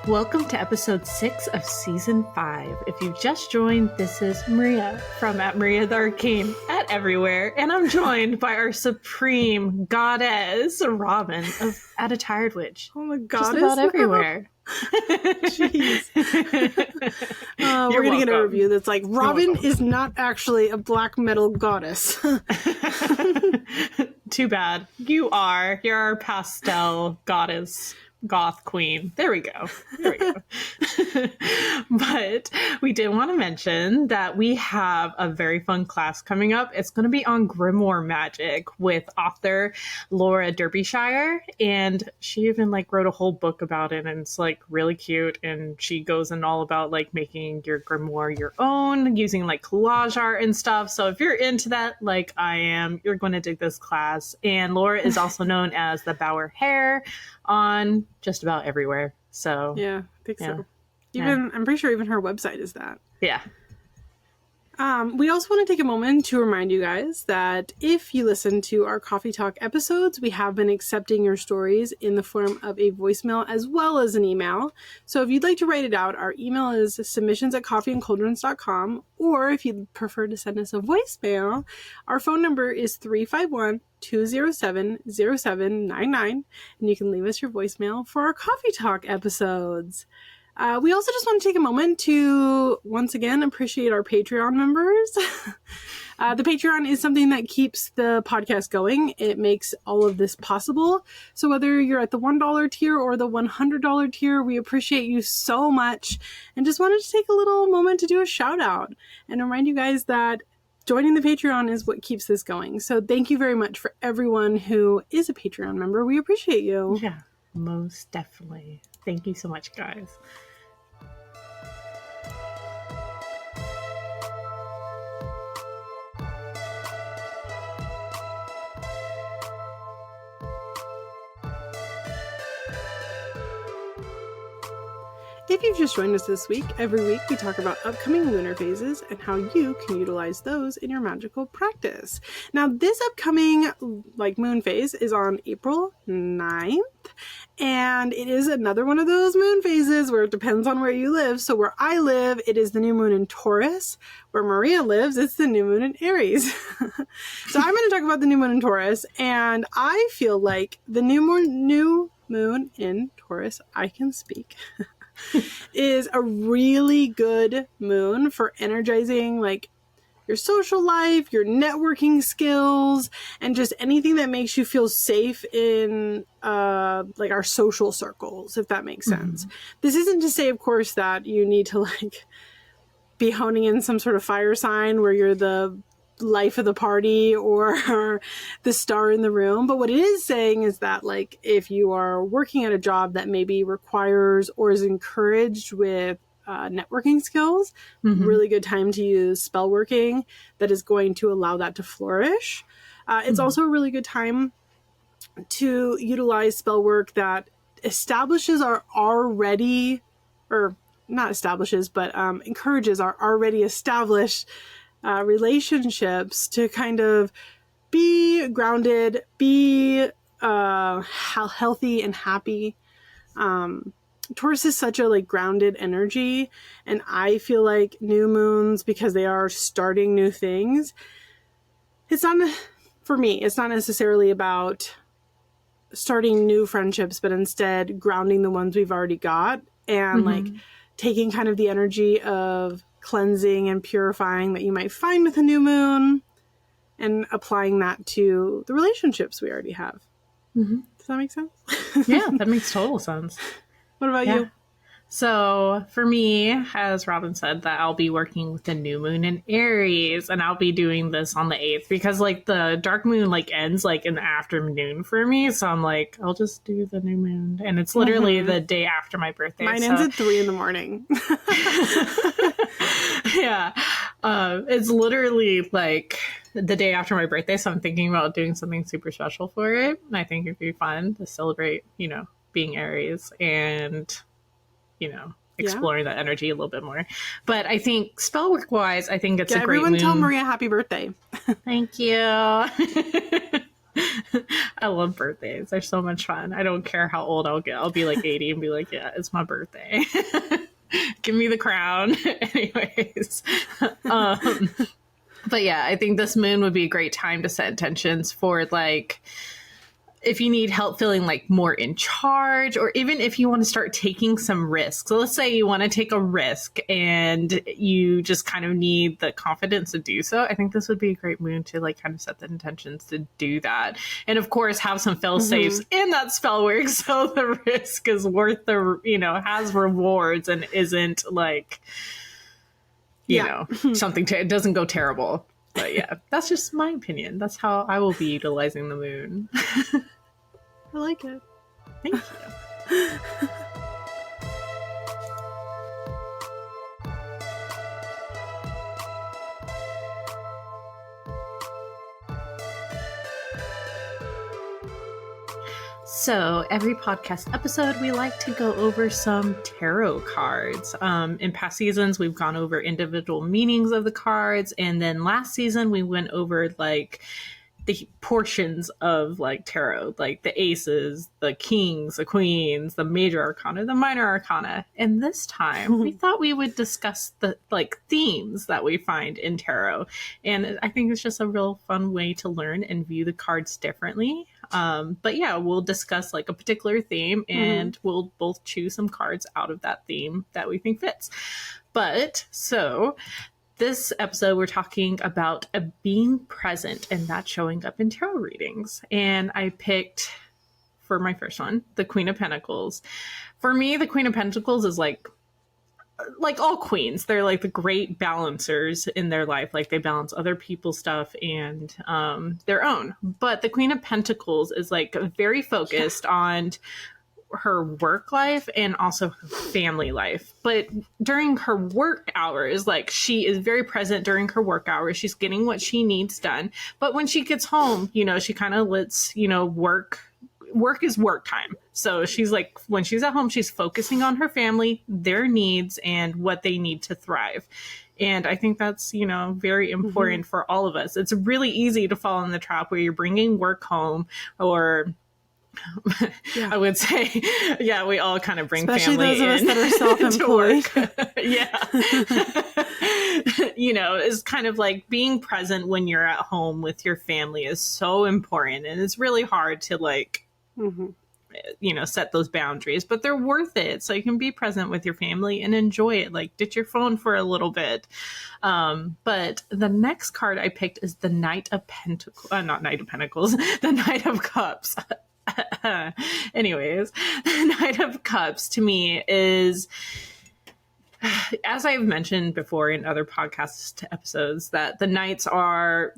Welcome to episode 6 of season 5. If you've just joined, this is Maria from at Maria the Arcane at Everywhere, and I'm joined by our supreme goddess, Robyn of At a Tired Witch. Oh my god, just about everywhere. Jeez. We're gonna get a review that's like, Robyn is not actually a black metal goddess. Too bad. You're our pastel goddess. Goth queen. There we go. But we did want to mention that we have a very fun class coming up. It's going to be on Grimoire Magic with author Laura Derbyshire, and she even wrote a whole book about it, and it's really cute, and she goes in all about making your grimoire your own using collage art and stuff. So if you're into that like I am, you're going to dig this class. And Laura is also known as the Bauer Hair on just about everywhere. So yeah, I think so. I'm pretty sure even her website is that. Yeah. We also want to take a moment to remind you guys that if you listen to our Coffee Talk episodes, we have been accepting your stories in the form of a voicemail as well as an email. So if you'd like to write it out, our email is submissions@coffeeandcauldrons.com, or if you'd prefer to send us a voicemail, our phone number is 351-207-0799, and you can leave us your voicemail for our Coffee Talk episodes. We also just want to take a moment to, once again, appreciate our Patreon members. The Patreon is something that keeps the podcast going. It makes all of this possible. So whether you're at the $1 tier or the $100 tier, we appreciate you so much. And just wanted to take a little moment to do a shout out and remind you guys that joining the Patreon is what keeps this going. So thank you very much for everyone who is a Patreon member. We appreciate you. Yeah, most definitely. Thank you so much, guys. If you've just joined us this week, every week we talk about upcoming lunar phases and how you can utilize those in your magical practice. Now, this upcoming moon phase is on April 9th, and it is another one of those moon phases where it depends on where you live. So where I live, it is the new moon in Taurus. Where Maria lives, it's the new moon in Aries. So I'm going to talk about the new moon in Taurus, and I feel like the new moon in Taurus, I can speak, is a really good moon for energizing your social life, your networking skills, and just anything that makes you feel safe in our social circles, if that makes sense. This isn't to say, of course, that you need to be honing in some sort of fire sign where you're the life of the party or the star in the room. But what it is saying is that if you are working at a job that maybe requires or is encouraged with networking skills, really good time to use spell working that is going to allow that to flourish. It's also a really good time to utilize spell work that establishes our already, or not establishes, but encourages our already established relationships to kind of be grounded, be healthy and happy. Taurus is such a grounded energy, and I feel like new moons, because they are starting new things, it's not, for me, it's not necessarily about starting new friendships, but instead grounding the ones we've already got, and taking kind of the energy of cleansing and purifying that you might find with a new moon and applying that to the relationships we already have. Does that make sense? Yeah, that makes total sense. What about you? So for me, as Robyn said, that I'll be working with the new moon in Aries, and I'll be doing this on the 8th because the dark moon ends in the afternoon for me. So I'm I'll just do the new moon, and it's literally the day after my birthday. Mine ends at 3 a.m. Yeah. It's literally the day after my birthday. So I'm thinking about doing something super special for it. And I think it'd be fun to celebrate, being Aries and, exploring that energy a little bit more. But I think spell work wise, I think it's a great moon. Everyone tell Maria happy birthday. Thank you. I love birthdays. They're so much fun. I don't care how old I'll get. I'll be like 80 and be like, yeah, it's my birthday. Give me the crown. Anyways. But yeah, I think this moon would be a great time to set intentions for like, if you need help feeling like more in charge, or even if you want to start taking some risks. So let's say you want to take a risk and you just kind of need the confidence to do so. I think this would be a great moon to like kind of set the intentions to do that. And of course, have some fail safes in that spell work. So the risk is worth the, has rewards and isn't like, you know, something it doesn't go terrible. But yeah, that's just my opinion. That's how I will be utilizing the moon. I like it. Thank you. So every podcast episode, we like to go over some tarot cards. In past seasons, we've gone over individual meanings of the cards. And then last season, we went over like the portions of like tarot, like the aces, the kings, the queens, the major arcana, the minor arcana. And this time we thought we would discuss the like themes that we find in tarot. And I think it's just a real fun way to learn and view the cards differently. But yeah, we'll discuss like a particular theme and we'll both choose some cards out of that theme that we think fits. But so this episode, we're talking about being present and that showing up in tarot readings. And I picked, for my first one, the Queen of Pentacles. For me, the Queen of Pentacles is like all queens. They're like the great balancers in their life. Like they balance other people's stuff and their own. But the Queen of Pentacles is like very focused on her work life and also her family life. But during her work hours, like she is very present during her work hours. She's getting what she needs done. But when she gets home, she kind of lets, work is work time. So she's like, when she's at home, she's focusing on her family, their needs, and what they need to thrive. And I think that's, very important for all of us. It's really easy to fall in the trap where you're bringing work home, or I would say, we all kind of bring especially family those of us that are self-employed. It's kind of like being present when you're at home with your family is so important, and it's really hard to like, set those boundaries, but they're worth it. So you can be present with your family and enjoy it. Like ditch your phone for a little bit. But the next card I picked is the Knight of Pentacles, not Knight of Pentacles, the Knight of Cups. Anyways, the Knight of Cups to me is, as I've mentioned before in other podcast episodes, that the knights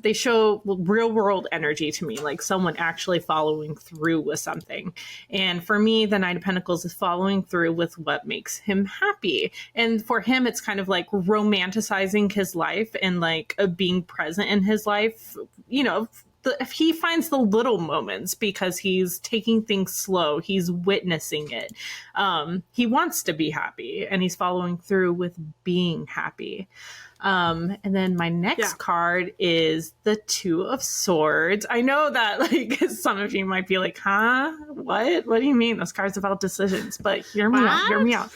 they show real world energy to me, like someone actually following through with something. And for me, the Knight of Pentacles is following through with what makes him happy. And for him, it's kind of like romanticizing his life and like being present in his life, if he finds the little moments because he's taking things slow, he's witnessing it. He wants to be happy and he's following through with being happy. And then my next card is the Two of Swords. I know that like some of you might be like, huh? What do you mean? This card's about decisions, but hear me out.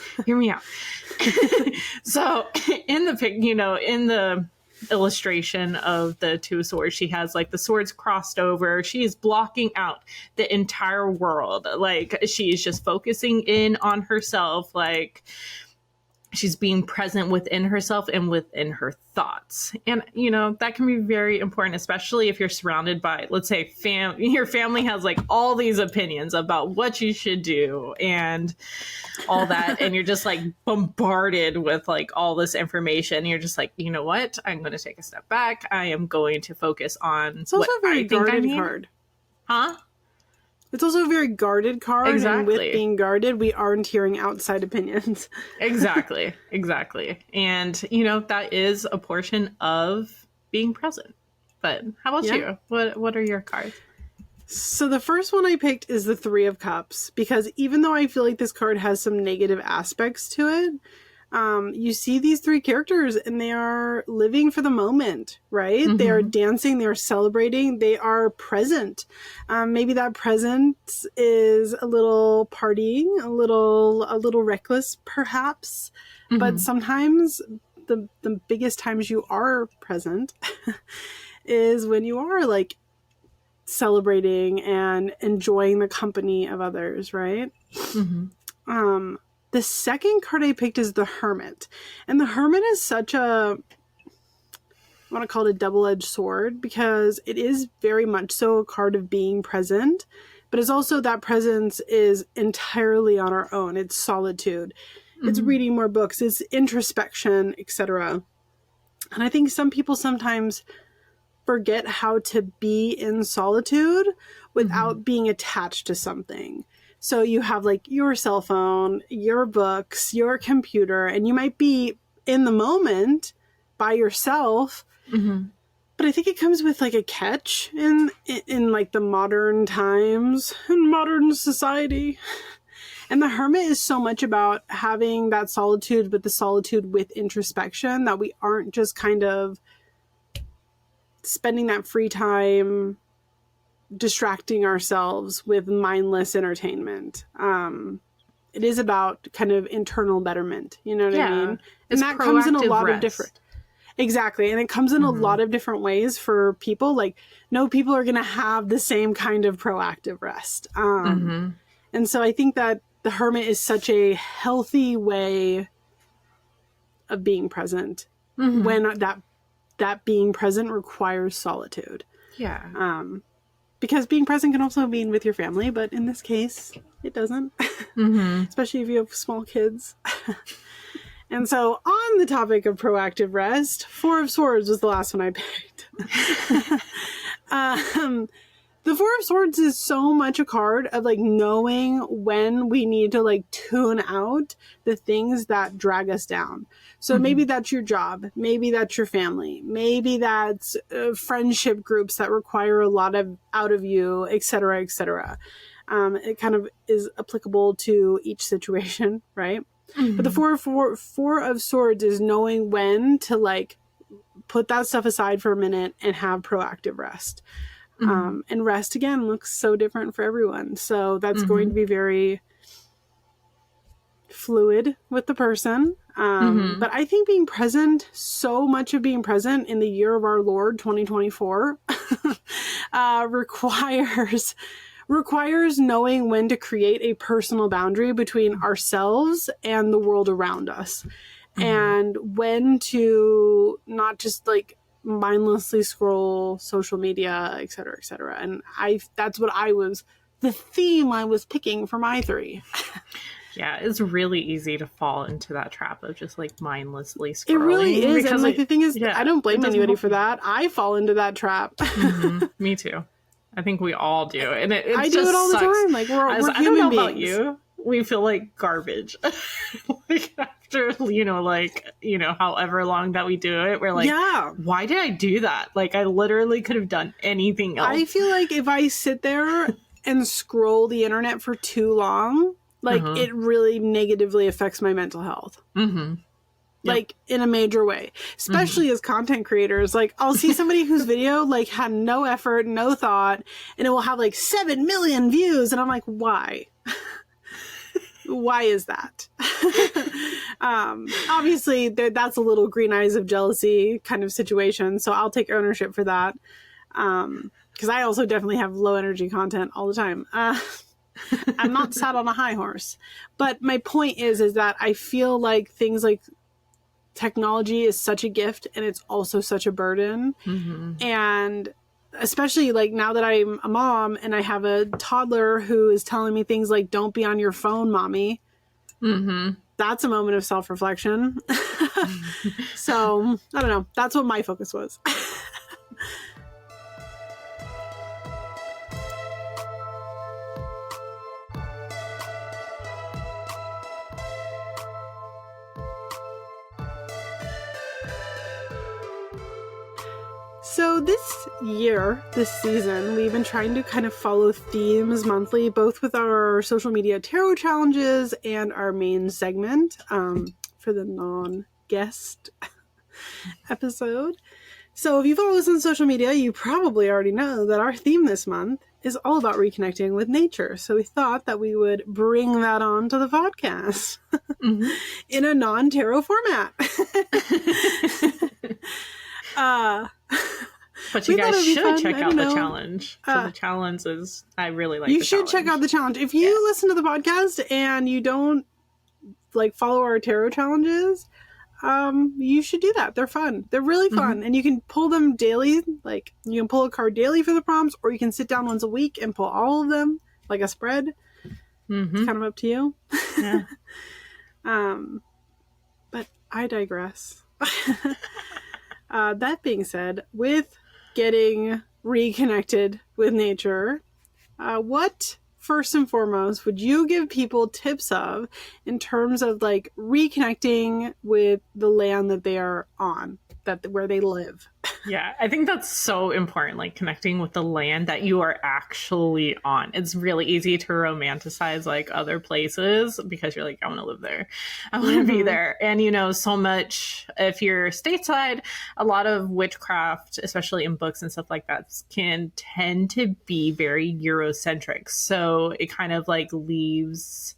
So in the pic, in the illustration of the Two of Swords, she has like the swords crossed over. She is blocking out the entire world. Like she's just focusing in on herself. Like she's being present within herself and within her thoughts. And, that can be very important, especially if you're surrounded by, let's say, your family has like all these opinions about what you should do and all that. And you're just like bombarded with like all this information. You're just like, you know what? I'm going to take a step back. I am going to focus on it's also what a very I think I guarded need. card. Huh? It's also a very guarded card. Exactly. And with being guarded, we aren't hearing outside opinions. Exactly. And, that is a portion of being present. But how about you? What are your cards? So the first one I picked is the Three of Cups, because even though I feel like this card has some negative aspects to it, You see these three characters and they are living for the moment, right? They are dancing, they are celebrating, they are present. Maybe that presence is a little partying, a little reckless perhaps, but sometimes the biggest times you are present is when you are like celebrating and enjoying the company of others, right? The second card I picked is the Hermit. And the Hermit is such a, I want to call it a double-edged sword, because it is very much so a card of being present, but it's also that presence is entirely on our own. It's solitude. It's reading more books. It's introspection, etc. And I think some people sometimes forget how to be in solitude without being attached to something. So you have like your cell phone, your books, your computer, and you might be in the moment by yourself. But I think it comes with like a catch in like the modern times and modern society. And the Hermit is so much about having that solitude, but the solitude with introspection, that we aren't just kind of spending that free time distracting ourselves with mindless entertainment. It is about kind of internal betterment, you know what I mean? And that comes in a lot of different, exactly. And it comes in a lot of different ways for people. Like, no people are going to have the same kind of proactive rest. And so I think that the Hermit is such a healthy way of being present when that being present requires solitude. Because being present can also mean with your family, but in this case, it doesn't. Especially if you have small kids. And so on the topic of proactive rest, Four of Swords was the last one I picked. The Four of Swords is so much a card of like knowing when we need to like tune out the things that drag us down. So maybe that's your job. Maybe that's your family. Maybe that's friendship groups that require a lot of out of you, etc., etc. It kind of is applicable to each situation, right? But the Four of Swords is knowing when to like put that stuff aside for a minute and have proactive rest. And rest, again, looks so different for everyone. So that's going to be very fluid with the person. But I think being present, so much of being present in the year of our Lord 2024 requires knowing when to create a personal boundary between ourselves and the world around us. And when to not just like mindlessly scroll social media, etc., etc. And that's what the theme I was picking for my 3. Yeah, it's really easy to fall into that trap of just like mindlessly scrolling. It really is. And like the thing is, I don't blame anybody for that. I fall into that trap. Me too. I think we all do. And I do it all the time. Like we're human beings. I don't know about you. We feel like garbage. Like after, however long that we do it, we're like, why did I do that? Like I literally could have done anything else. I feel like if I sit there and scroll the internet for too long, like it really negatively affects my mental health. Like in a major way, especially as content creators. Like I'll see somebody whose video like had no effort, no thought, and it will have like 7 million views. And I'm like, why? Why is that? Obviously that's a little green eyes of jealousy kind of situation. So I'll take ownership for that. Cause I also definitely have low energy content all the time. I'm not sat on a high horse, but my point is that I feel like things like technology is such a gift and it's also such a burden. And especially like now that I'm a mom and I have a toddler who is telling me things like, don't be on your phone, mommy. That's a moment of self-reflection. So I don't know. That's what my focus was. So this season, we've been trying to kind of follow themes monthly, both with our social media tarot challenges and our main segment, for the non-guest episode. So if you follow us on social media, you probably already know that our theme this month is all about reconnecting with nature. So we thought that we would bring that on to the podcast in a non-tarot format. But you guys should check out the challenge. So the challenge is, I really like the challenge. You should check out the challenge. If you listen to the podcast and you don't follow our tarot challenges, you should do that. They're fun. They're really fun. And you can pull them daily. Like, you can pull a card daily for the prompts, or you can sit down once a week and pull all of them like a spread. It's kind of up to you. Yeah. But I digress. That being said, with getting reconnected with nature, what first and foremost would you give people tips of in terms of reconnecting with the land that they are on, where they live? Yeah, I think that's so important, connecting with the land that you are actually on. It's really easy to romanticize other places because you're I want to live there. I want to be there. And, so much, if you're stateside, a lot of witchcraft, especially in books and stuff like that, can tend to be very Eurocentric. So it kind of leaves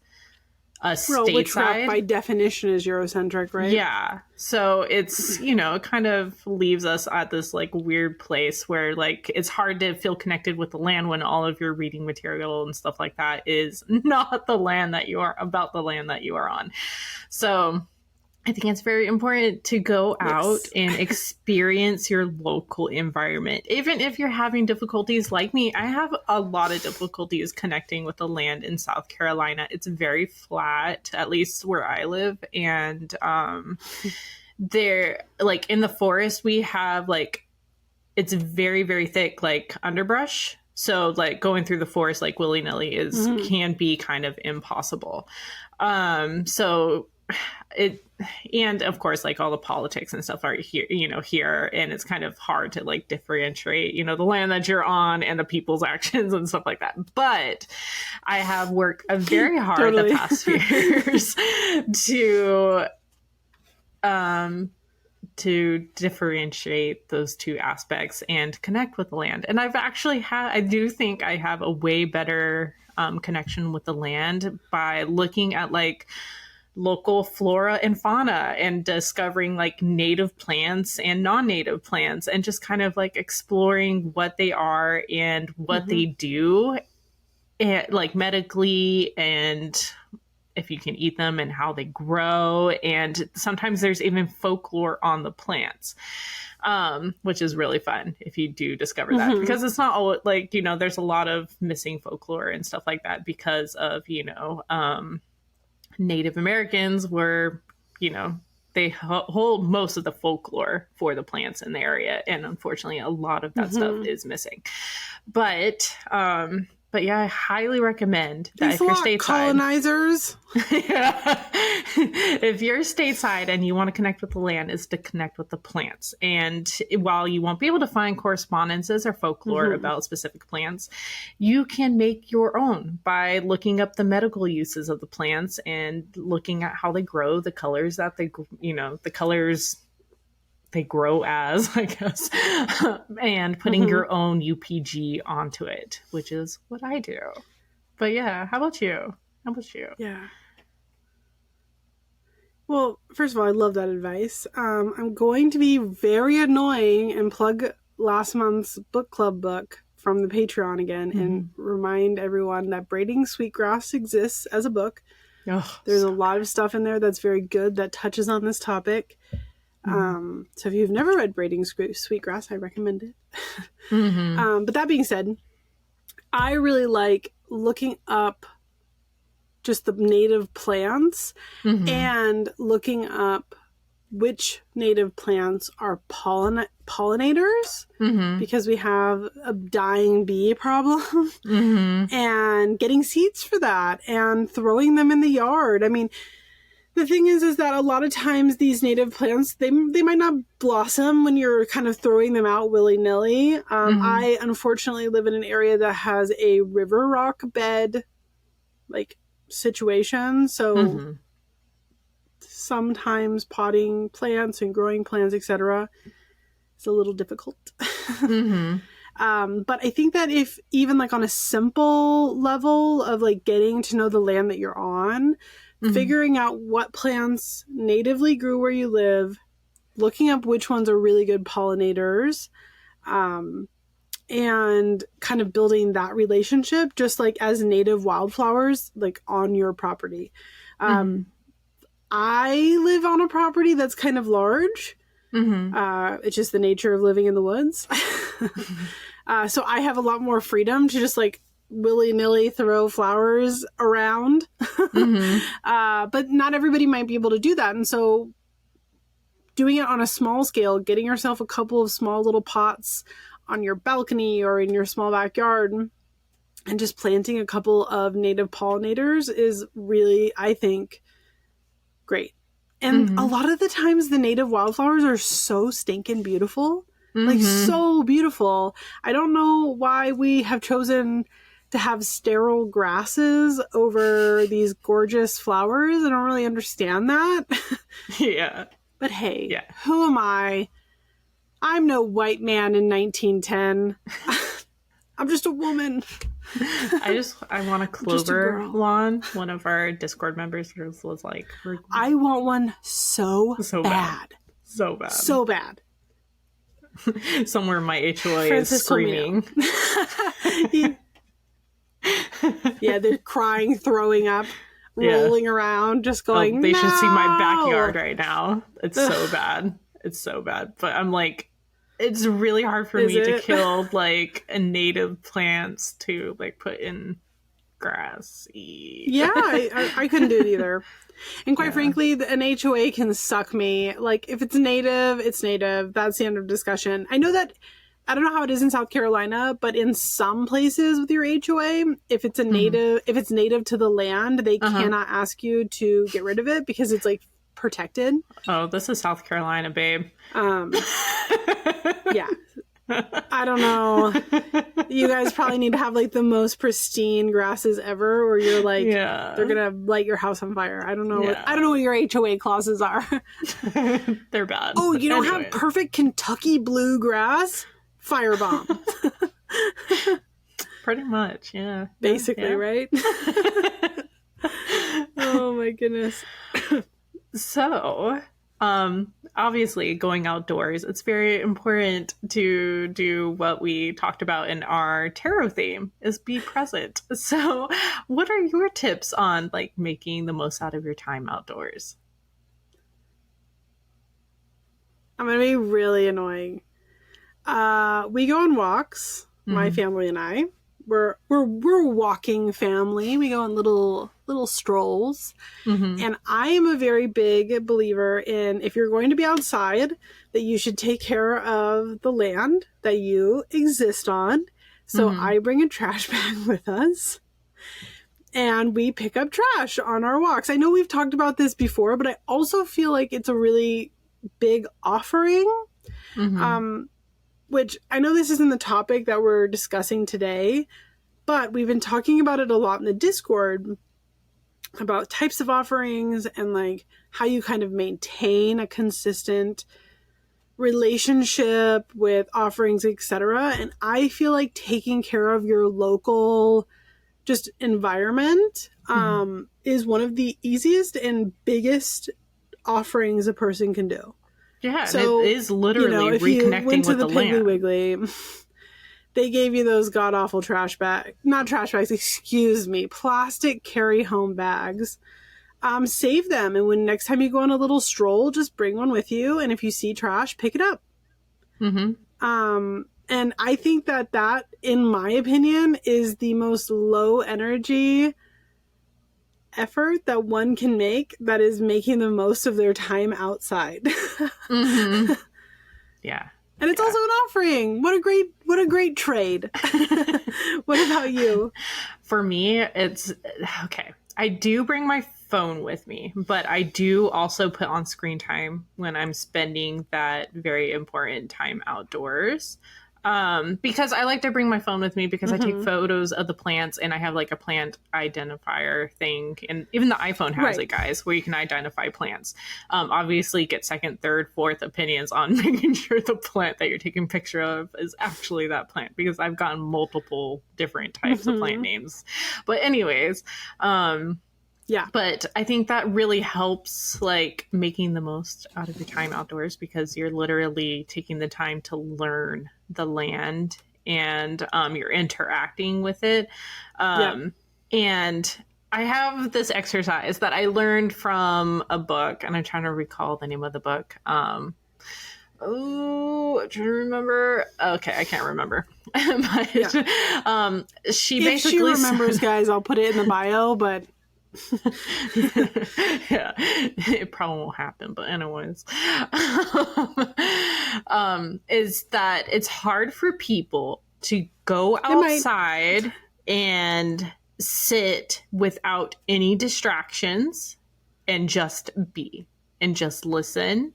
stateside. Witchcraft by definition is Eurocentric, right? Yeah. So it's, it kind of leaves us at this weird place where it's hard to feel connected with the land when all of your reading material and stuff like that is not the land that you are about, the land that you are on. So I think it's very important to go out and experience your local environment. Even if you're having difficulties like me, I have a lot of difficulties connecting with the land in South Carolina. It's very flat, at least where I live. And there, in the forest, we have it's very, very thick, underbrush. So going through the forest willy-nilly can be kind of impossible. So it, and of course all the politics and stuff are here, and it's kind of hard to differentiate the land that you're on and the people's actions and stuff like that. But I have worked very hard the past few years to differentiate those two aspects and connect with the land. And I do think I have a way better connection with the land by looking at local flora and fauna and discovering native plants and non-native plants, and just kind of exploring what they are and what they do, and medically, and if you can eat them and how they grow. And sometimes there's even folklore on the plants, which is really fun if you do discover that, because it's not all there's a lot of missing folklore and stuff like that because of Native Americans were, they hold most of the folklore for the plants in the area. And unfortunately, a lot of that stuff is missing. But yeah, I highly recommend that if you're stateside, colonizers. If you're stateside and you want to connect with the land, is to connect with the plants. And while you won't be able to find correspondences or folklore about specific plants, you can make your own by looking up the medical uses of the plants and looking at how they grow, the colors that the colors they grow as, I guess, and putting your own UPG onto it, which is what I do. But yeah, how about you? Yeah. Well, first of all, I love that advice. I'm going to be very annoying and plug last month's book club book from the Patreon again and remind everyone that Braiding Sweetgrass exists as a book. There's a lot of stuff in there that's very good that touches on this topic. So if you've never read Braiding Sweetgrass, I recommend it. But that being said, I really like looking up just the native plants and looking up which native plants are pollinators because we have a dying bee problem and getting seeds for that and throwing them in the yard. I mean, the thing is that a lot of times these native plants, they might not blossom when you're kind of throwing them out willy-nilly. I unfortunately live in an area that has a river rock bed situation. So sometimes potting plants and growing plants, etc., is a little difficult. Mm-hmm. But I think that if even like on a simple level of like getting to know the land that you're on, figuring out what plants natively grew where you live, looking up which ones are really good pollinators, and kind of building that relationship just like as native wildflowers like on your property. I live on a property that's kind of large. It's just the nature of living in the woods. So I have a lot more freedom to just like willy-nilly throw flowers around. But not everybody might be able to do that. And so doing it on a small scale, getting yourself a couple of small little pots on your balcony or in your small backyard and just planting a couple of native pollinators is really, I think, great. And a lot of the times the native wildflowers are so stinking beautiful. Like so beautiful. I don't know why we have chosen to have sterile grasses over these gorgeous flowers. I don't really understand that. Yeah. But hey, who am I? I'm no white man in 1910. I'm just a woman. I want a clover lawn. One of our Discord members was like, I want one so bad. So bad. So bad. Somewhere my HOA is screaming. Yeah, they're crying, throwing up, rolling around, just going, they should see my "No!" backyard right now. It's so bad. It's so bad. But I'm like, it's really hard for me to kill like a native plants to like put in grass. Yeah, I couldn't do it either. And quite frankly, an HOA can suck me. Like, if it's native, it's native. That's the end of discussion. I know that, I don't know how it is in South Carolina, but in some places with your HOA, if it's a native, if it's native to the land, they cannot ask you to get rid of it because it's like protected. Oh, this is South Carolina, babe. Yeah. I don't know. You guys probably need to have like the most pristine grasses ever, or you're like, they're gonna light your house on fire. I don't know. I don't know what your HOA clauses are. They're bad. Oh, you don't have perfect Kentucky blue grass? Firebomb. Pretty much, yeah. Basically, right? Oh my goodness. So, obviously going outdoors, it's very important to do what we talked about in our tarot theme, is be present. So what are your tips on like making the most out of your time outdoors? I'm gonna be really annoying. We go on walks, my family and I. We're a walking family. We go on little strolls. And I am a very big believer in, if you're going to be outside, that you should take care of the land that you exist on. So I bring a trash bag with us and we pick up trash on our walks. I know we've talked about this before, but I also feel like it's a really big offering. Which I know this isn't the topic that we're discussing today, but we've been talking about it a lot in the Discord about types of offerings and like how you kind of maintain a consistent relationship with offerings, etc. And I feel like taking care of your local just environment is one of the easiest and biggest offerings a person can do. Yeah, so, and it is literally reconnecting with the land. Wiggly, they gave you those god-awful plastic carry-home bags. Save them, and when next time you go on a little stroll, just bring one with you, and if you see trash, pick it up. And I think that, in my opinion, is the most low-energy effort that one can make that is making the most of their time outside. Yeah. And it's also an offering. What a great trade. What about you? For me, it's okay. I do bring my phone with me, but I do also put on screen time when I'm spending that very important time outdoors. Because I like to bring my phone with me because I take photos of the plants, and I have like a plant identifier thing. And even the iPhone has it, guys, where you can identify plants. Obviously get second, third, fourth opinions on making sure the plant that you're taking a picture of is actually that plant, because I've gotten multiple different types of plant names. But anyways, yeah, but I think that really helps, like, making the most out of your time outdoors, because you're literally taking the time to learn the land, and you're interacting with it. And I have this exercise that I learned from a book, and I'm trying to recall the name of the book. I'm trying to remember. Okay, I can't remember. But she if she remembers, guys, I'll put it in the bio, but yeah, it probably won't happen, but anyways, is that it's hard for people to go outside and sit without any distractions and just be and just listen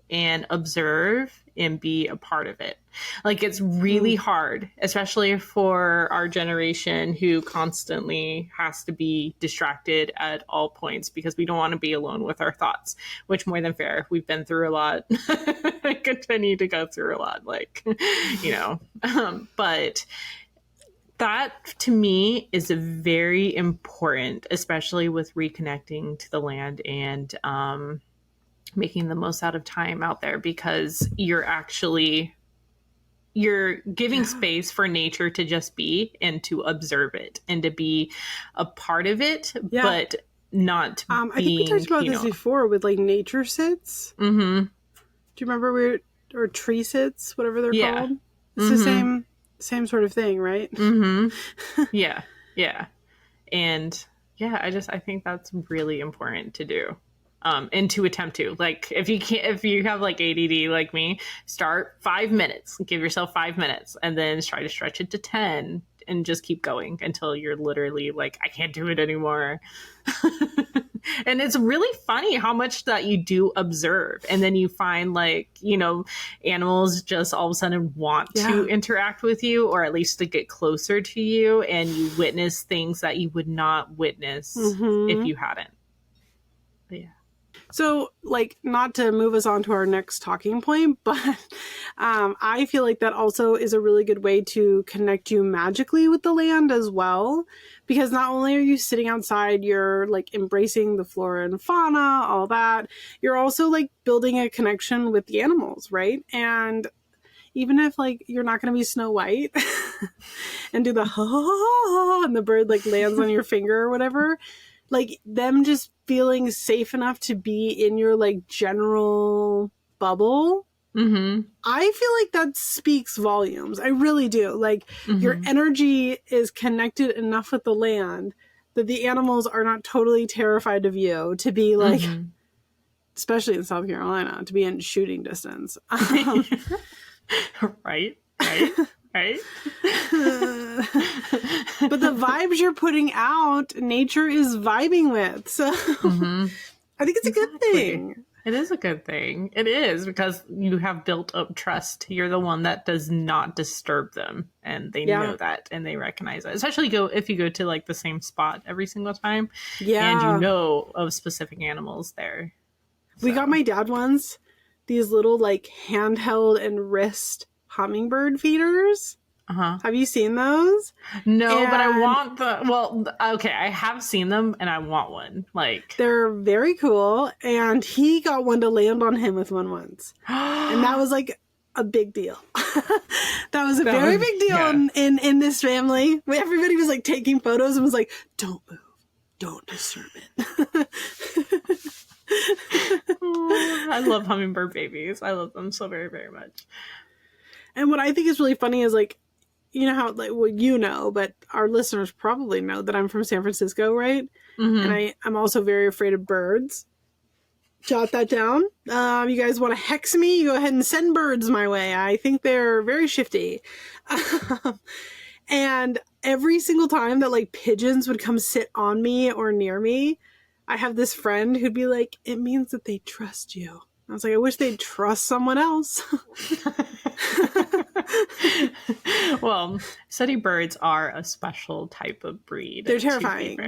and observe and be a part of it. Like, it's really hard, especially for our generation who constantly has to be distracted at all points because we don't want to be alone with our thoughts, which, more than fair, we've been through a lot. I continue to go through a lot, like, you know, but that to me is very important, especially with reconnecting to the land and making the most out of time out there, because you're giving space for nature to just be and to observe it and to be a part of it, but not being, I think we talked about this before with like nature sits. Do you remember or tree sits, whatever they're called? It's the same sort of thing, right? Yeah. And yeah, I think that's really important to do. And to attempt to, like, if you have like ADD like me, start 5 minutes, give yourself 5 minutes, and then try to stretch it to 10 and just keep going until you're literally like, I can't do it anymore. And it's really funny how much that you do observe. And then you find, like, you know, animals just all of a sudden want to interact with you, or at least to get closer to you. And you witness things that you would not witness if you hadn't. But yeah. So, like, not to move us on to our next talking point, but I feel like that also is a really good way to connect you magically with the land as well. Because not only are you sitting outside, you're, like, embracing the flora and fauna, all that. You're also, like, building a connection with the animals, right? And even if, like, you're not going to be Snow White and do the ha and the bird, like, lands on your finger or whatever, like, them just feeling safe enough to be in your, like, general bubble, I feel like that speaks volumes. I really do. Like, your energy is connected enough with the land that the animals are not totally terrified of you to be, like, especially in South Carolina, to be in shooting distance. Right. But the vibes you're putting out, nature is vibing with. So I think it's a good thing. It is a good thing. It is, because you have built up trust. You're the one that does not disturb them, and they know that, and they recognize it. Especially if you go to, like, the same spot every single time, and you know of specific animals there. We got my dad once these little, like, handheld and wrist hummingbird feeders. Have you seen those? No, but I want I have seen them and I want one. Like, they're very cool, and he got one to land on him with one once. And that was like a big deal. That was a very big deal in this family. Everybody was like taking photos and was like, don't move, don't disturb it. I love hummingbird babies. I love them so very, very much. And what I think is really funny is, like, you know how, like, well, you know, but our listeners probably know that I'm from San Francisco, right? And I'm also very afraid of birds. Jot that down. You guys want to hex me? You go ahead and send birds my way. I think they're very shifty. And every single time that, like, pigeons would come sit on me or near me, I have this friend who'd be like, it means that they trust you. I was like, I wish they'd trust someone else. Well, city birds are a special type of breed. They're terrifying.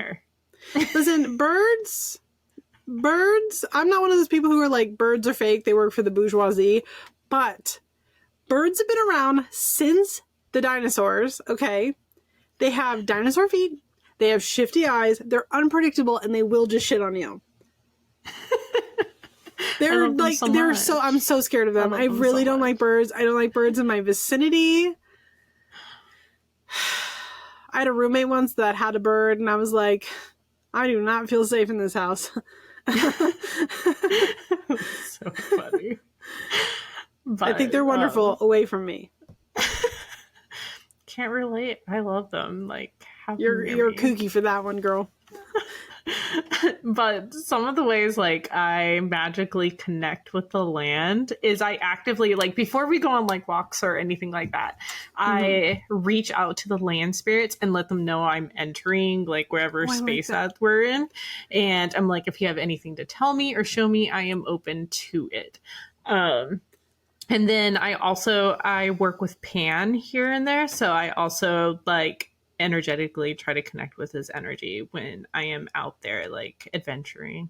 Listen, birds, I'm not one of those people who are like, birds are fake, they work for the bourgeoisie, but birds have been around since the dinosaurs, okay? They have dinosaur feet, they have shifty eyes, they're unpredictable, and they will just shit on you. They're like, I'm so scared of them. I really don't like birds. I don't like birds in my vicinity. I had a roommate once that had a bird, and I was like, I do not feel safe in this house. So funny. But, I think they're wonderful away from me. Can't relate. I love them. Like, you're kooky for that one, girl. But some of the ways like I magically connect with the land is I actively, like, before we go on like walks or anything like that, I reach out to the land spirits and let them know I'm entering like wherever space that we're in, and I'm like, if you have anything to tell me or show me, I am open to it. And then I work with Pan here and there, so I also like energetically try to connect with his energy when I am out there like adventuring.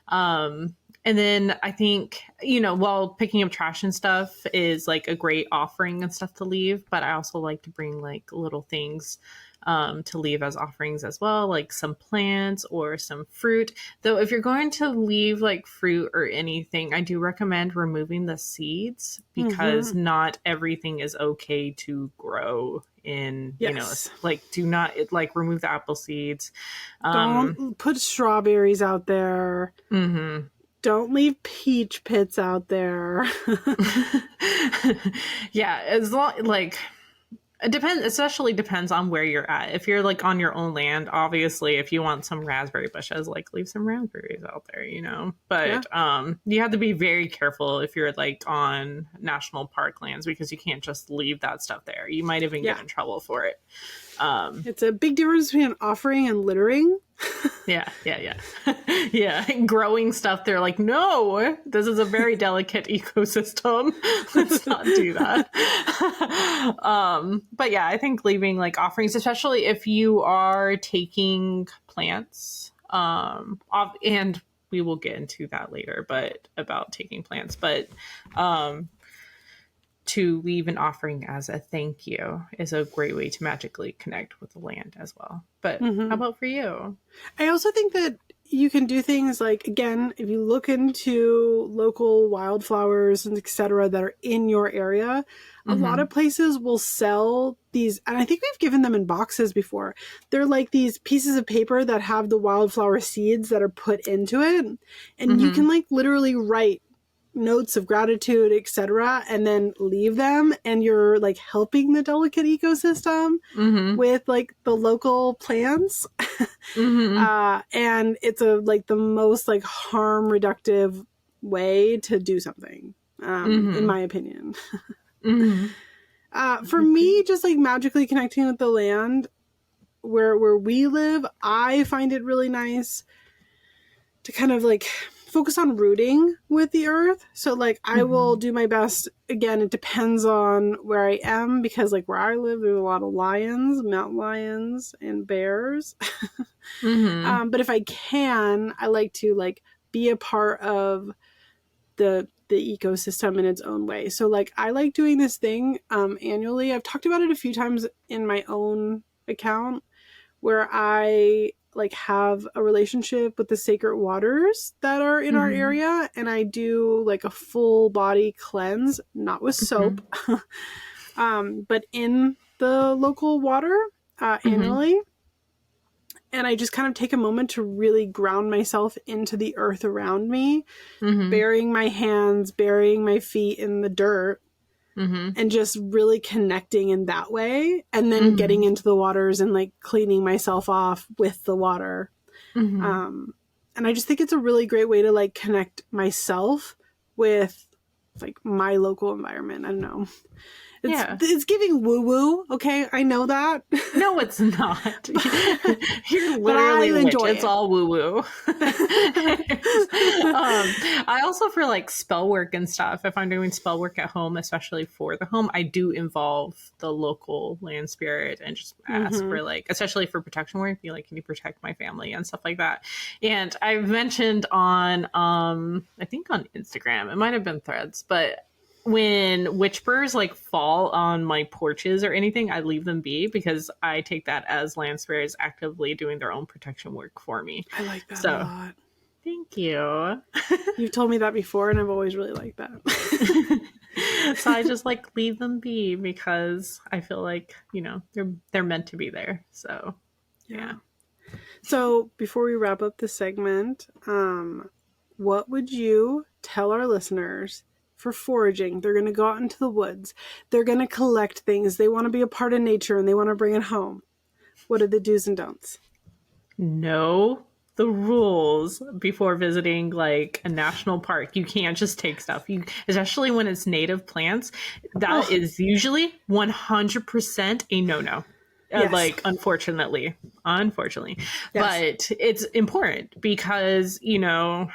And then I think, while picking up trash and stuff is like a great offering and stuff to leave, but I also like to bring like little things to leave as offerings as well, like some plants or some fruit. Though if you're going to leave like fruit or anything, I do recommend removing the seeds, because not everything is okay to grow in, like, do not remove the apple seeds. Don't put strawberries out there. Don't leave peach pits out there. Yeah, as long it depends, especially depends on where you're at. If you're like on your own land, obviously, if you want some raspberry bushes, like leave some raspberries out there, But you have to be very careful if you're like on national park lands, because you can't just leave that stuff there. You might even get in trouble for it. It's a big difference between offering and littering. Yeah. And growing stuff, they're like, no, this is a very delicate ecosystem. Let's not do that. But yeah, I think leaving like offerings, especially if you are taking plants, and we will get into that later, but about taking plants, but to leave an offering as a thank you is a great way to magically connect with the land as well. But how about for you? I also think that you can do things like, again, if you look into local wildflowers and etc. that are in your area, a lot of places will sell these, and I think we've given them in boxes before. They're like these pieces of paper that have the wildflower seeds that are put into it, and you can like literally write notes of gratitude, etc., and then leave them, and you're like helping the delicate ecosystem with like the local plants. And it's the most like harm reductive way to do something, in my opinion. For me, just like magically connecting with the land where we live, I find it really nice to kind of like focus on rooting with the earth. So like I will do my best. Again, it depends on where I am, because like where I live, there's a lot of lions, mountain lions, and bears. But if I can, I like to like be a part of the ecosystem in its own way. So like I like doing this thing annually. I've talked about it a few times in my own account, where I like have a relationship with the sacred waters that are in our area, and I do like a full body cleanse, not with soap, but in the local water annually. And I just kind of take a moment to really ground myself into the earth around me, burying my hands, burying my feet in the dirt, and just really connecting in that way, and then getting into the waters and like cleaning myself off with the water. And I just think it's a really great way to like connect myself with like my local environment. I don't know. It's giving woo-woo, okay? I know that. No, it's not. You're literally a witch. It's all woo-woo. I also, for like spell work and stuff, if I'm doing spell work at home, especially for the home, I do involve the local land spirit and just ask for like, especially for protection work, be like, can you protect my family and stuff like that. And I've mentioned on, I think on Instagram, it might have been Threads, but when witch burrs like fall on my porches or anything, I leave them be because I take that as land spirits actively doing their own protection work for me. I like that a lot. Thank you. You've told me that before, and I've always really liked that. So I just like leave them be because I feel like, you know, they're meant to be there. So yeah. So before we wrap up this segment, what would you tell our listeners for foraging? They're going to go out into the woods. They're going to collect things. They want to be a part of nature and they want to bring it home. What are the do's and don'ts? Know the rules before visiting like a national park. You can't just take stuff. Especially when it's native plants, that is usually 100% a no-no. Yes. Like, unfortunately. Yes. But it's important because, you know,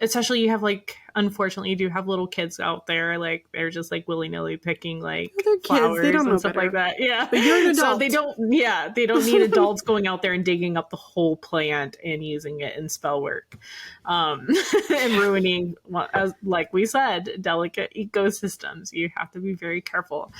especially you have like, unfortunately, you do have little kids out there, like they're just like willy-nilly picking like flowers they don't and stuff like that. Yeah, but you're an adult. So they don't need adults going out there and digging up the whole plant and using it in spell work, and ruining, as like we said, delicate ecosystems. You have to be very careful.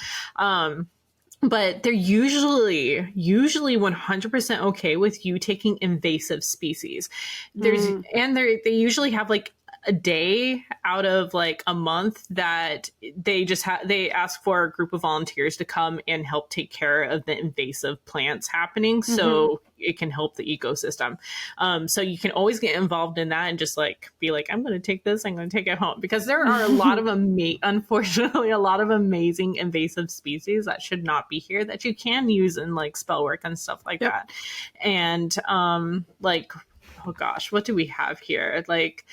But they're usually 100% okay with you taking invasive species. And they usually have like a day out of like a month that they just they ask for a group of volunteers to come and help take care of the invasive plants happening, so it can help the ecosystem. So you can always get involved in that and just like be like, I'm going to take this, I'm going to take it home, because there are a lot of unfortunately a lot of amazing invasive species that should not be here that you can use in like spell work and stuff like that. And like, oh gosh, what do we have here? Like,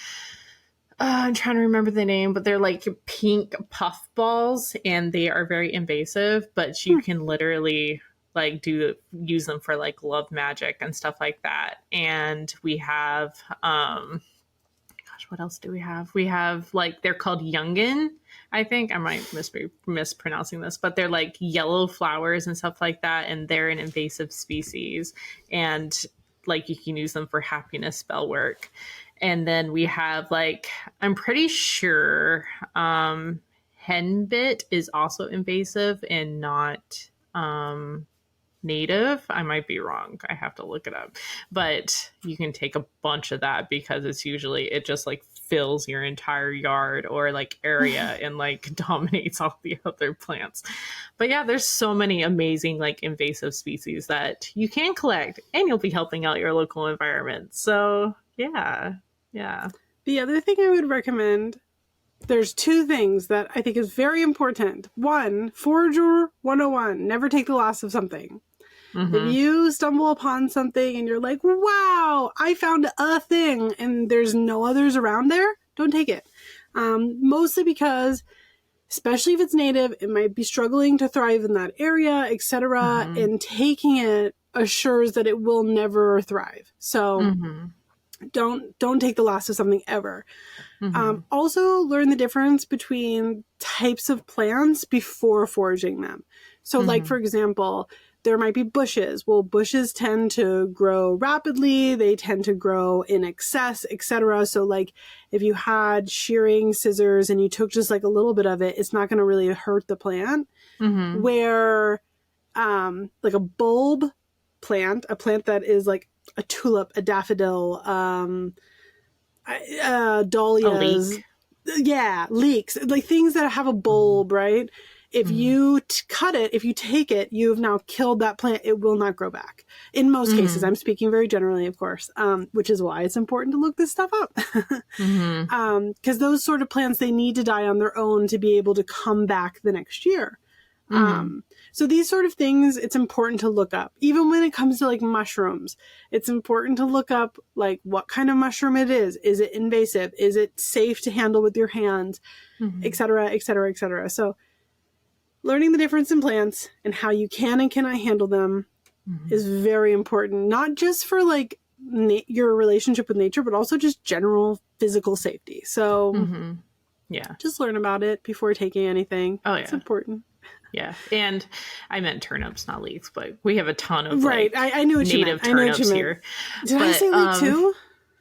I'm trying to remember the name, but they're like pink puff balls and they are very invasive, but you can literally like use them for like love magic and stuff like that. And we have, what else do we have? We have like, they're called Youngin. I think I might be mispronouncing this, but they're like yellow flowers and stuff like that. And they're an invasive species. And like, you can use them for happiness spell work. And then we have like, I'm pretty sure henbit is also invasive and not native. I might be wrong. I have to look it up. But you can take a bunch of that because it just like fills your entire yard or like area and like dominates all the other plants. But yeah, there's so many amazing like invasive species that you can collect and you'll be helping out your local environment. So yeah. The other thing I would recommend, there's two things that I think is very important. One, Forager 101, never take the last of something. If you stumble upon something and you're like, wow, I found a thing and there's no others around there, don't take it. Mostly because, especially if it's native, it might be struggling to thrive in that area, etc. And taking it assures that it will never thrive. So don't take the last of something ever. Also learn the difference between types of plants before foraging them. So like, for example, there might be bushes. Well, bushes tend to grow rapidly. They tend to grow in excess, etc. So like, if you had shearing scissors and you took just like a little bit of it, it's not going to really hurt the plant. Where like a bulb plant, a plant that is like a tulip, a daffodil, dahlias, leeks, like things that have a bulb, right? If you cut it, if you take it, you've now killed that plant. It will not grow back. In most cases, I'm speaking very generally, of course, which is why it's important to look this stuff up. Because those sort of plants, they need to die on their own to be able to come back the next year. So these sort of things, it's important to look up. Even when it comes to like mushrooms, it's important to look up like what kind of mushroom it is. Is it invasive? Is it safe to handle with your hands? Et cetera, et cetera, et cetera. So learning the difference in plants and how you can and cannot handle them is very important, not just for like your relationship with nature, but also just general physical safety. So yeah, just learn about it before taking anything. Oh, yeah. It's important. Yeah. And I meant turnips, not leeks, but we have a ton of right. Like, I knew what native you meant. turnips here. Did I say leek too?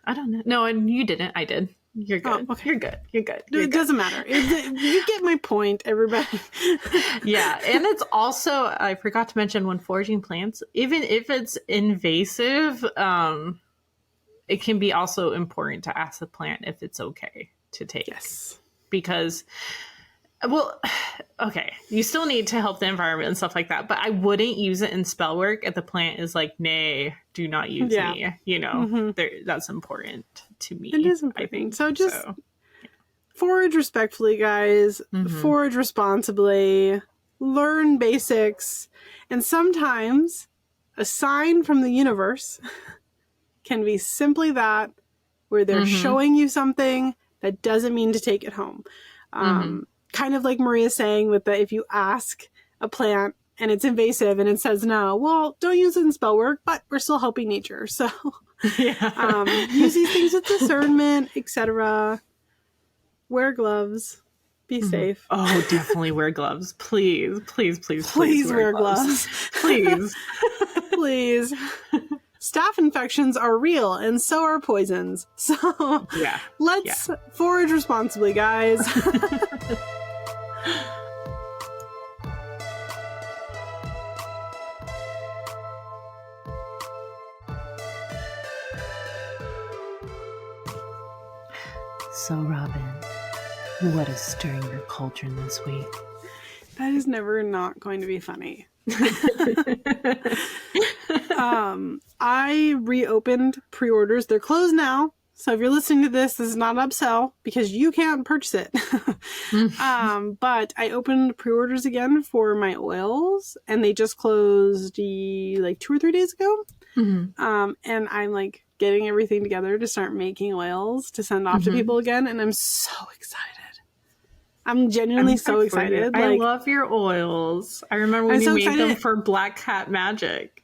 I don't know. No, and you didn't. I did. You're good. Oh, okay. You're good. You're good. It doesn't matter. You get my point, everybody. Yeah. And it's also, I forgot to mention, when foraging plants, even if it's invasive, it can be also important to ask the plant if it's okay to take. Yes. Because, well, okay, you still need to help the environment and stuff like that, but I wouldn't use it in spell work if the plant is like, nay, do not use me. You know, that's important to me. It is important. I think. So just forage respectfully, guys. Forage responsibly. Learn basics. And sometimes a sign from the universe can be simply that, where they're showing you something that doesn't mean to take it home. Kind of like Maria's saying with the, if you ask a plant and it's invasive and it says no, well, don't use it in spell work, but we're still helping nature. So use these things with discernment, etc. Wear gloves. Be safe. Oh, definitely wear gloves. Please, please, please, please wear gloves. Please. Please. Staph infections are real, and so are poisons. So let's forage responsibly, guys. So, Robyn, what is stirring your cauldron this week? That is never not going to be funny. I reopened pre-orders. They're closed now. So if you're listening to this, this is not an upsell because you can't purchase it. But I opened pre-orders again for my oils, and they just closed like 2 or 3 days ago. And I'm like getting everything together to start making oils to send off to people again. And I'm so excited. I'm genuinely so excited. I love your oils. I remember when you made them for Black Hat Magic.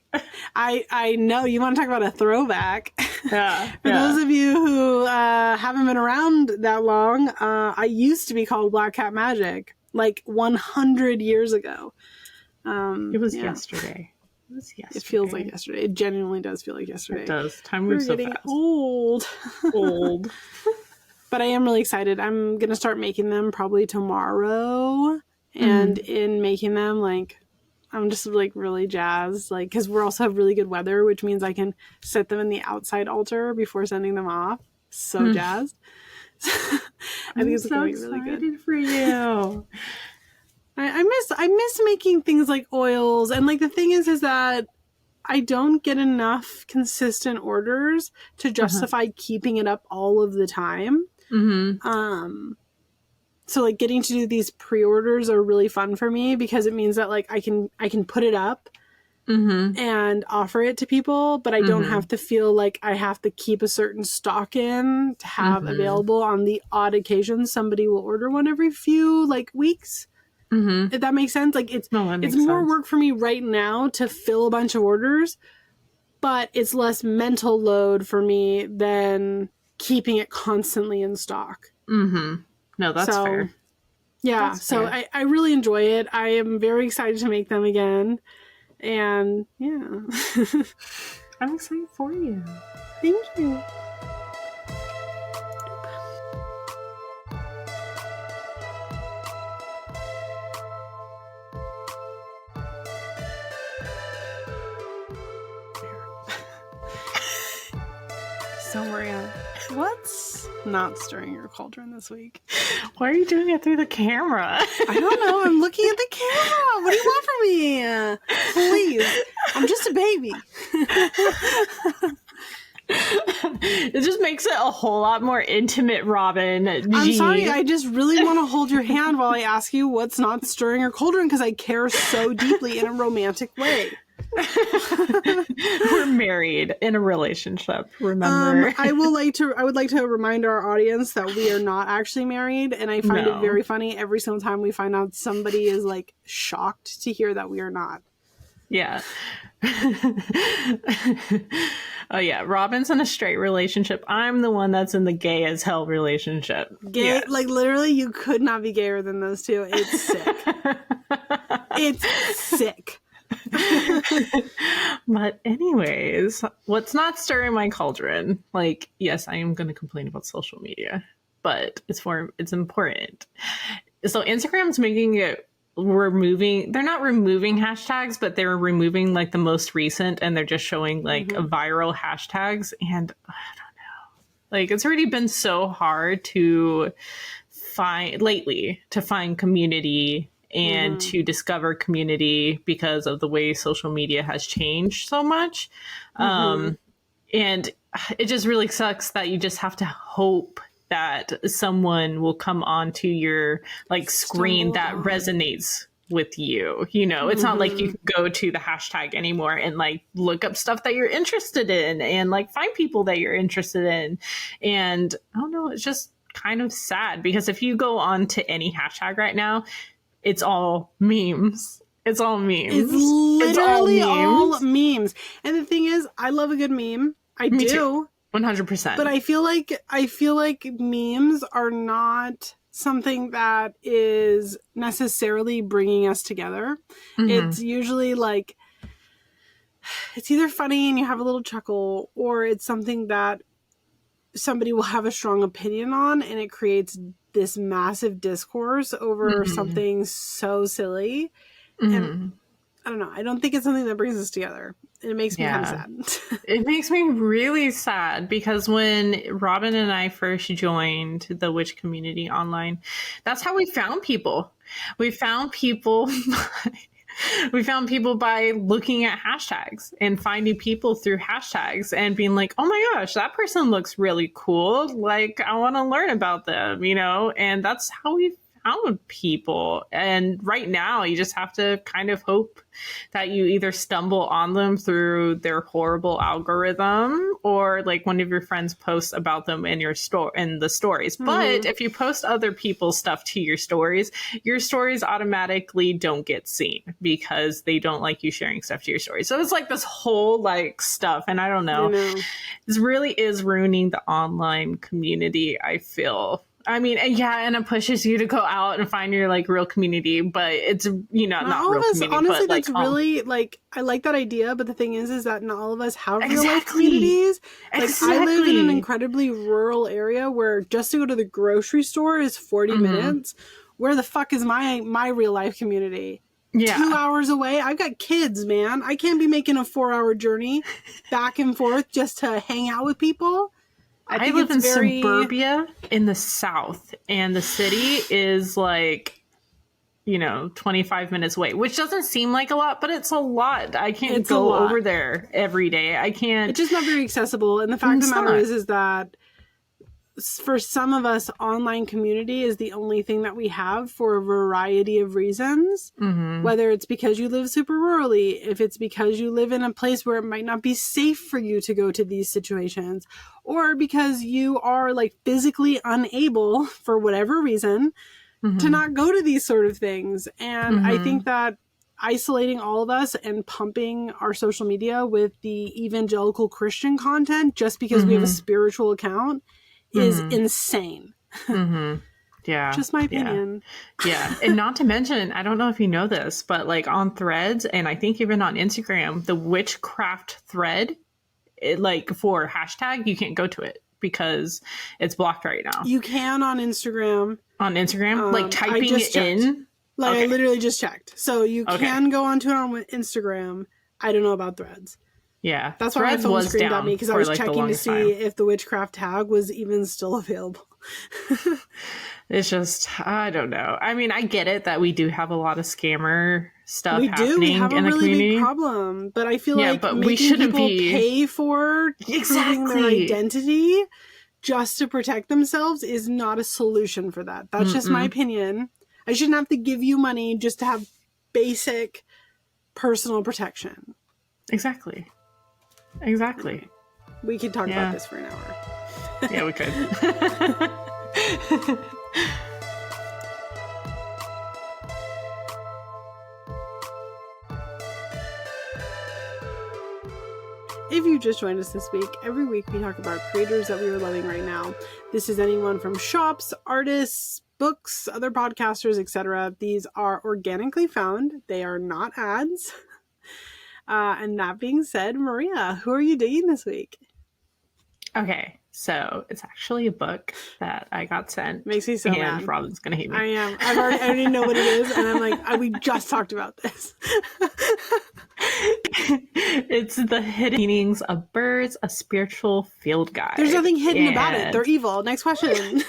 I know. You want to talk about a throwback. Yeah. For those of you who haven't been around that long, I used to be called Black Hat Magic, like 100 years ago. It was yesterday. It feels like yesterday. It genuinely does feel like yesterday. It does. Time moves so fast. Old. But I am really excited. I'm going to start making them probably tomorrow. And in making them, like, I'm just like really jazzed. Like, because we also have really good weather, which means I can set them in the outside altar before sending them off. So jazzed. I think it's going to be really good for you. I miss making things like oils. And like the thing is that I don't get enough consistent orders to justify keeping it up all of the time. So like getting to do these pre-orders are really fun for me because it means that like I can put it up and offer it to people, but I don't have to feel like I have to keep a certain stock in to have available on the odd occasion somebody will order one every few like weeks. If that makes sense. Like it's more work for me right now to fill a bunch of orders, but it's less mental load for me than keeping it constantly in stock. No, that's fair. Yeah, that's so fair. I really enjoy it. I am very excited to make them again. And yeah. I'm excited for you. Thank you. So Maria, what's not stirring your cauldron this week? Why are you doing it through the camera? I don't know. I'm looking at the camera. What do you want from me? Please. I'm just a baby. It just makes it a whole lot more intimate, Robyn. I'm sorry. I just really want to hold your hand while I ask you what's not stirring your cauldron because I care so deeply in a romantic way. We're married in a relationship, remember. I would like to remind our audience that we are not actually married, and I find it very funny every single time we find out somebody is like shocked to hear that we are not. Yeah. Oh yeah, Robyn's in a straight relationship. I'm the one that's in the gay as hell relationship. Gay, yes. like literally you could not be gayer than those two. It's sick. It's sick. But anyways, what's not stirring my cauldron? Like, yes, I am going to complain about social media, but it's important. So Instagram's making it they're not removing hashtags, but they're removing like the most recent, and they're just showing like viral hashtags. And I don't know, like it's already been so hard to find community and to discover community because of the way social media has changed so much. And it just really sucks that you just have to hope that someone will come onto your like screen that resonates with you. You know, it's not like you can go to the hashtag anymore and like look up stuff that you're interested in and like find people that you're interested in. And I don't know, it's just kind of sad because if you go on to any hashtag right now, it's all memes. It's all memes. It's literally all memes. And the thing is, I love a good meme. Me too. 100%. But I feel like memes are not something that is necessarily bringing us together. It's usually like it's either funny and you have a little chuckle, or it's something that somebody will have a strong opinion on, and it creates this massive discourse over something so silly. And I don't know. I don't think it's something that brings us together. It makes me kind of sad. It makes me really sad because when Robyn and I first joined the witch community online, that's how we found people. We found people by looking at hashtags and finding people through hashtags and being like, oh my gosh, that person looks really cool. Like, I want to learn about them, you know? And that's how we found people. And right now you just have to kind of hope that you either stumble on them through their horrible algorithm, or like one of your friends posts about them in the stories. But if you post other people's stuff to your stories automatically don't get seen because they don't like you sharing stuff to your stories. So it's like this whole like stuff, and I don't know. This really is ruining the online community, I feel. I mean, and it pushes you to go out and find your like real community, but it's, you know, not real community. Honestly, but, that's really like, I like that idea, but the thing is that not all of us have real life communities. Like, I live in an incredibly rural area where just to go to the grocery store is 40 minutes. Where the fuck is my real life community? 2 hours away. I've got kids, man. I can't be making a 4-hour journey back and forth just to hang out with people. I live in suburbia in the south, and the city is like, you know, 25 minutes away, which doesn't seem like a lot, but it's a lot. I can't go over there every day. I can't. It's just not very accessible. And the fact of the matter is that for some of us, online community is the only thing that we have for a variety of reasons. Whether it's because you live super rurally, if it's because you live in a place where it might not be safe for you to go to these situations, or because you are like physically unable for whatever reason to not go to these sort of things. And I think that isolating all of us and pumping our social media with the evangelical Christian content just because we have a spiritual account is insane. Yeah. Just my opinion. Yeah. And not to mention, I don't know if you know this, but like on Threads, and I think even on Instagram, the witchcraft thread, like for hashtag, you can't go to it because it's blocked right now. You can on Instagram. On Instagram? Like typing it in? Like I literally just checked. So you can go onto it on Instagram. I don't know about Threads. Yeah. That's why my phone screamed at me because I was checking to see if the witchcraft tag was even still available. It's just, I don't know. I mean, I get it that we do have a lot of scammer stuff happening we have in a the really community. big problem, but I feel like but making we shouldn't people be pay for proving their identity just to protect themselves is not a solution for that. That's just my opinion. I shouldn't have to give you money just to have basic personal protection. Exactly. Exactly. We could talk about this for an hour. Yeah, we could. If you just joined us this week, every week we talk about creators that we are loving right now. This is anyone from shops, artists, books, other podcasters, etc. These are organically found. They are not ads. And that being said, Maria, who are you digging this week? Okay, so it's actually a book that I got sent. Makes me so mad. And Robyn's gonna hate me. I am. I already know what it is, and I'm like, we just talked about this. It's The Hidden Meanings of Birds, a Spiritual Field Guide. There's nothing hidden about it. They're evil. Next question.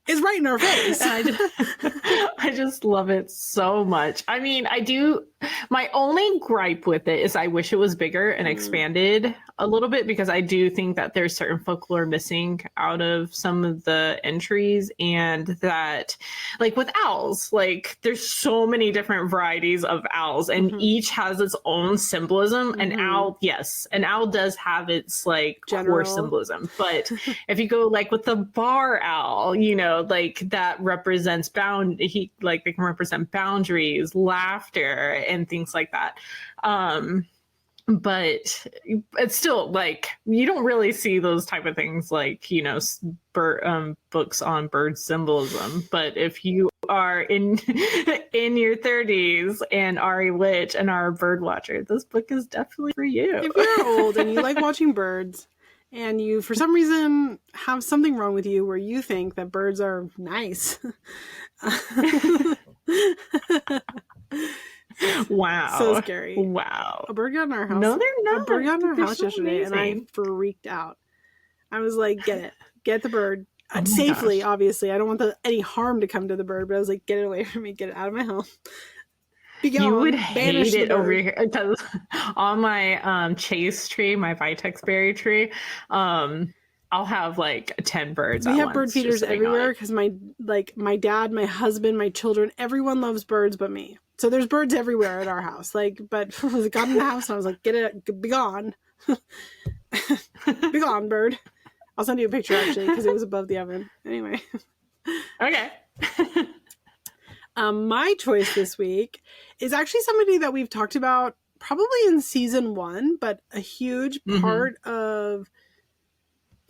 It's right in our face. I just love it so much. I mean, my only gripe with it is I wish it was bigger and expanded a little bit, because I do think that there's certain folklore missing out of some of the entries, and that, like with owls, like there's so many different varieties of owls, and each has its own symbolism. An owl does have its like core symbolism, but if you go like with the bar owl, you know, like that represents they can represent boundaries, laughter, and things like that. But it's still like, you don't really see those type of things, like, you know, books on bird symbolism. But if you are in your 30s and are a witch and are a bird watcher, this book is definitely for you. If you're old and you like watching birds, and you, for some reason, have something wrong with you where you think that birds are nice. Wow. So scary. Wow. A bird got in our house. No, they're not. A bird got in our house so yesterday, amazing. and I freaked out. I was like, get it. Get the bird. Oh Safely, gosh. Obviously. I don't want any harm to come to the bird, but I was like, get it away from me. Get it out of my home. You would hate it over here, because on my chase tree, my vitex berry tree, I'll have like 10 birds. We have bird feeders everywhere, because my dad, my husband, my children, everyone loves birds but me. So there's birds everywhere at our house. Like, but I got in the house and I was like, get it, be gone. Be gone, bird. I'll send you a picture actually, because it was above the oven. Anyway. Okay. My choice this week is actually somebody that we've talked about probably in season 1, but a huge part of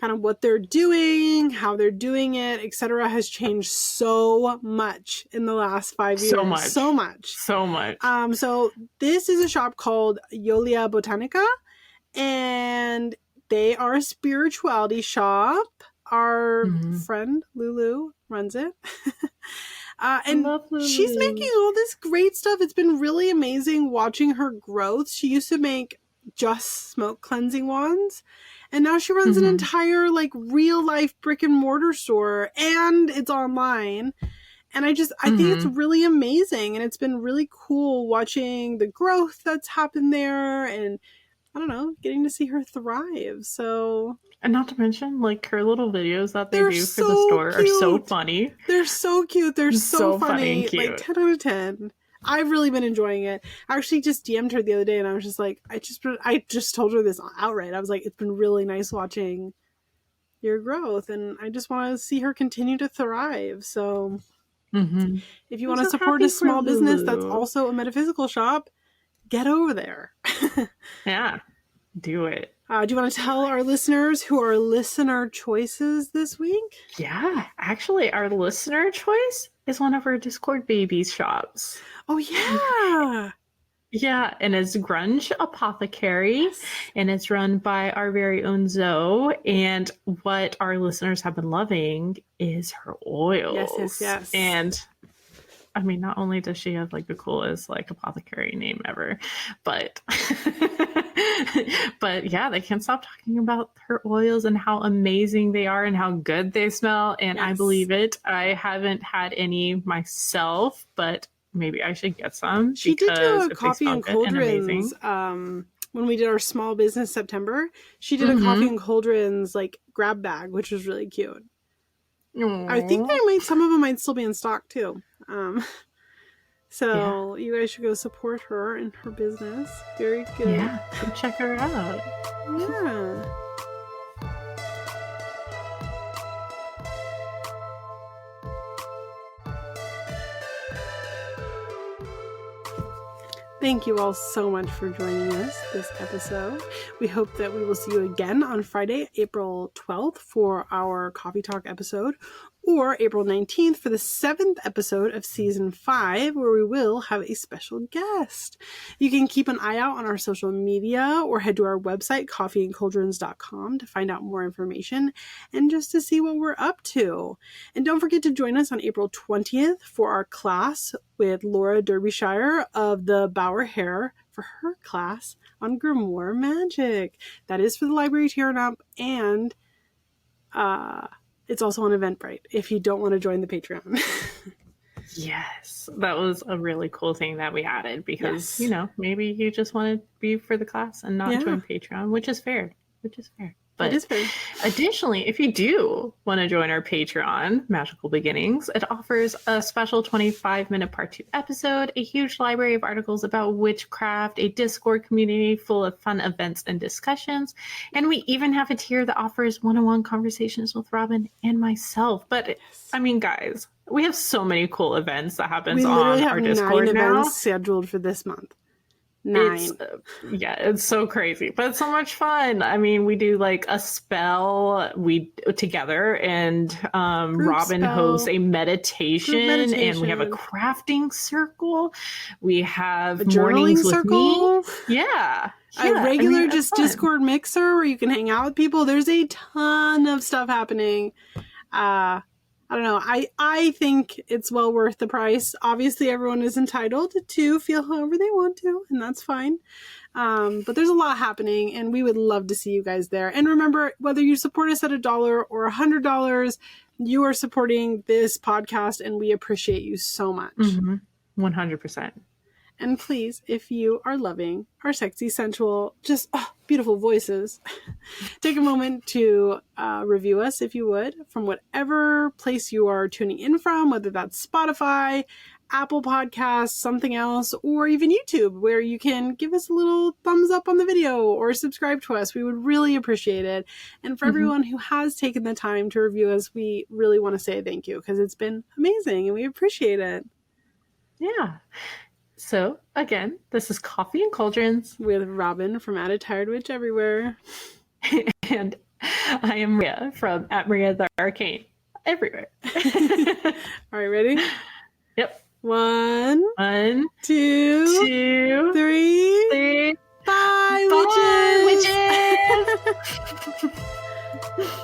kind of what they're doing, how they're doing it, etc., has changed so much in the last 5 years. So much. So this is a shop called Yoliabotanica, and they are a spirituality shop. Our friend Lulu runs it. And she's making all this great stuff. It's been really amazing watching her growth. She used to make just smoke cleansing wands, and now she runs an entire like real life brick and mortar store, and it's online. And I think it's really amazing, and it's been really cool watching the growth that's happened there, and I don't know, getting to see her thrive. So, and not to mention, like, her little videos that they do for the store are so funny. They're so cute. They're so funny. And cute. Like 10 out of 10. I've really been enjoying it. I actually just DM'd her the other day, and I was just like, I just told her this outright. I was like, it's been really nice watching your growth, and I just want to see her continue to thrive. So if you want to support a small business that's also a metaphysical shop, get over there. Yeah, do it. Do you want to tell our listeners who are listener choices this week? Yeah, actually, our listener choice is one of our Discord babies shops. Oh, yeah. Yeah, and it's Grunge Apothecary, and it's run by our very own Zoe. And what our listeners have been loving is her oils. Yes. And I mean, not only does she have like the coolest like apothecary name ever, but but yeah, they can't stop talking about her oils and how amazing they are and how good they smell. And I believe it. I haven't had any myself, but maybe I should get some. She did do a coffee and cauldrons when we did our small business September. She did a coffee and cauldrons like grab bag, which was really cute. Aww. I think some of them might still be in stock too. So you guys should go support her and her business. Very good. Yeah, go check her out. Yeah. Thank you all so much for joining us this episode. We hope that we will see you again on Friday, April 12th for our Coffee Talk episode, or April 19th for the 7th episode of Season 5, where we will have a special guest. You can keep an eye out on our social media or head to our website, coffeeandcauldrons.com, to find out more information and just to see what we're up to. And don't forget to join us on April 20th for our class with Laura Derbyshire of the Bauer Hair for her class on Grimoire Magic. That is for the library tier and up, and it's also on Eventbrite if you don't want to join the Patreon. Yes, that was a really cool thing that we added because, you know, maybe you just want to be for the class and not join Patreon, which is fair. But it is fair. Additionally, if you do want to join our Patreon, Magical Beginnings, it offers a special 25-minute part 2 episode, a huge library of articles about witchcraft, a Discord community full of fun events and discussions, and we even have a tier that offers one-on-one conversations with Robyn and myself. But, I mean, guys, we have so many cool events that happens on our Discord now. 9 events scheduled for this month. 9. It's so crazy, but it's so much fun. I mean, we do like a spell together, and Robyn hosts a meditation, and we have a crafting circle. We have a journaling circle. Me. Yeah. A regular Discord mixer where you can hang out with people. There's a ton of stuff happening. I don't know. I think it's well worth the price. Obviously, everyone is entitled to feel however they want to, and that's fine. But there's a lot happening, and we would love to see you guys there. And remember, whether you support us at $1 or $100, you are supporting this podcast, and we appreciate you so much. 100%. And please, if you are loving our sexy, sensual, just beautiful voices, take a moment to review us, if you would, from whatever place you are tuning in from, whether that's Spotify, Apple Podcasts, something else, or even YouTube, where you can give us a little thumbs up on the video or subscribe to us. We would really appreciate it. And for everyone who has taken the time to review us, we really want to say thank you, because it's been amazing and we appreciate it. Yeah. So, again, this is Coffee and Cauldrons with Robyn from At a Tired Witch Everywhere. And I am Maria from At Maria the Arcane everywhere. All right, ready? Yep. 1, 2, 3. Bye, Bye, witches! witches!